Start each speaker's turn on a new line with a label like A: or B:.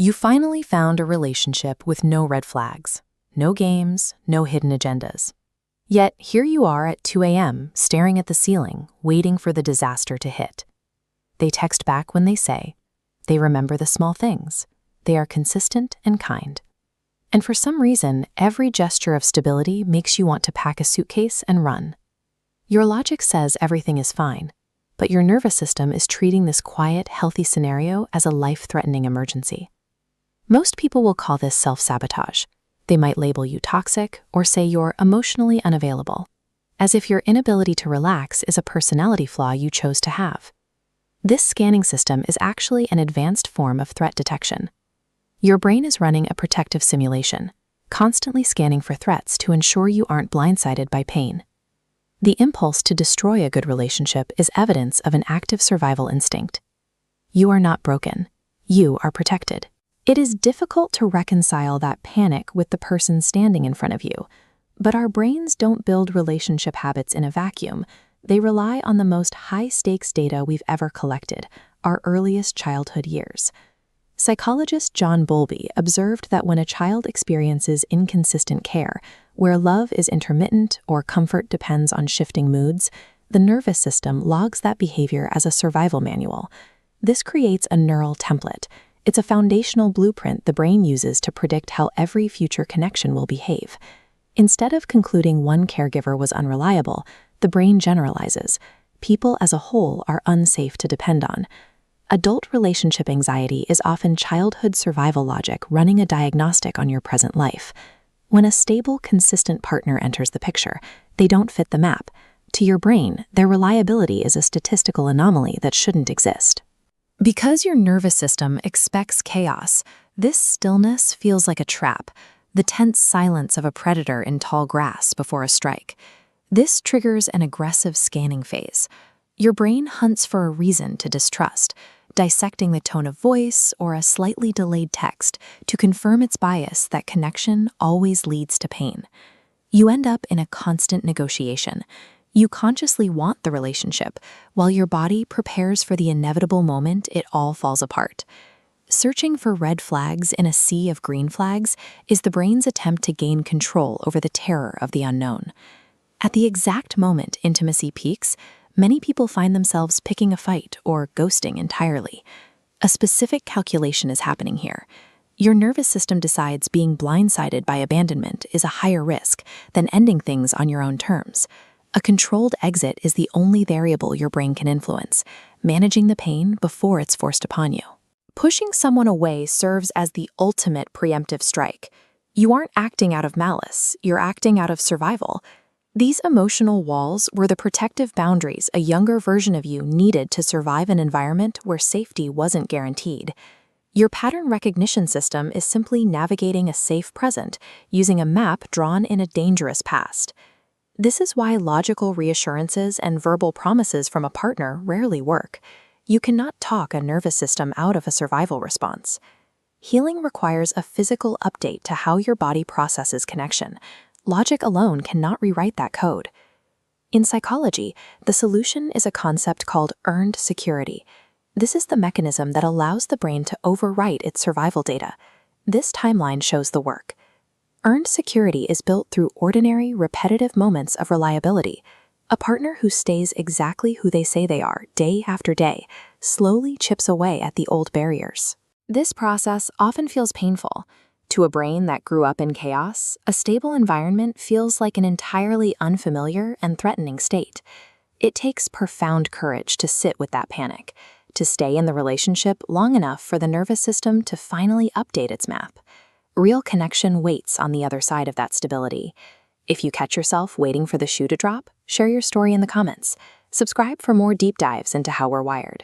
A: You finally found a relationship with no red flags, no games, no hidden agendas. Yet here you are at 2 a.m., staring at the ceiling, waiting for the disaster to hit. They text back when they say, they remember the small things, they are consistent and kind. And for some reason, every gesture of stability makes you want to pack a suitcase and run. Your logic says everything is fine, but your nervous system is treating this quiet, healthy scenario as a life-threatening emergency. Most people will call this self-sabotage. They might label you toxic or say you're emotionally unavailable, as if your inability to relax is a personality flaw you chose to have. This scanning system is actually an advanced form of threat detection. Your brain is running a protective simulation, constantly scanning for threats to ensure you aren't blindsided by pain. The impulse to destroy a good relationship is evidence of an active survival instinct. You are not broken. You are protected. It is difficult to reconcile that panic with the person standing in front of you, but our brains don't build relationship habits in a vacuum. They rely on the most high-stakes data we've ever collected, our earliest childhood years. Psychologist John Bowlby observed that when a child experiences inconsistent care, where love is intermittent or comfort depends on shifting moods, the nervous system logs that behavior as a survival manual. This creates a neural template. It's a foundational blueprint the brain uses to predict how every future connection will behave. Instead of concluding one caregiver was unreliable, the brain generalizes. People as a whole are unsafe to depend on. Adult relationship anxiety is often childhood survival logic running a diagnostic on your present life. When a stable, consistent partner enters the picture, they don't fit the map. To your brain, their reliability is a statistical anomaly that shouldn't exist. Because your nervous system expects chaos, this stillness feels like a trap, the tense silence of a predator in tall grass before a strike. This triggers an aggressive scanning phase. Your brain hunts for a reason to distrust, dissecting the tone of voice or a slightly delayed text to confirm its bias that connection always leads to pain. You end up in a constant negotiation. You consciously want the relationship, while your body prepares for the inevitable moment it all falls apart. Searching for red flags in a sea of green flags is the brain's attempt to gain control over the terror of the unknown. At the exact moment intimacy peaks, many people find themselves picking a fight or ghosting entirely. A specific calculation is happening here. Your nervous system decides being blindsided by abandonment is a higher risk than ending things on your own terms. A controlled exit is the only variable your brain can influence, managing the pain before it's forced upon you. Pushing someone away serves as the ultimate preemptive strike. You aren't acting out of malice, you're acting out of survival. These emotional walls were the protective boundaries a younger version of you needed to survive an environment where safety wasn't guaranteed. Your pattern recognition system is simply navigating a safe present using a map drawn in a dangerous past. This is why logical reassurances and verbal promises from a partner rarely work. You cannot talk a nervous system out of a survival response. Healing requires a physical update to how your body processes connection. Logic alone cannot rewrite that code. In psychology, the solution is a concept called earned security. This is the mechanism that allows the brain to overwrite its survival data. This timeline shows the work. Earned security is built through ordinary, repetitive moments of reliability. A partner who stays exactly who they say they are, day after day, slowly chips away at the old barriers. This process often feels painful. To a brain that grew up in chaos, a stable environment feels like an entirely unfamiliar and threatening state. It takes profound courage to sit with that panic, to stay in the relationship long enough for the nervous system to finally update its map. Real connection waits on the other side of that stability. If you catch yourself waiting for the shoe to drop, share your story in the comments. Subscribe for more deep dives into how we're wired.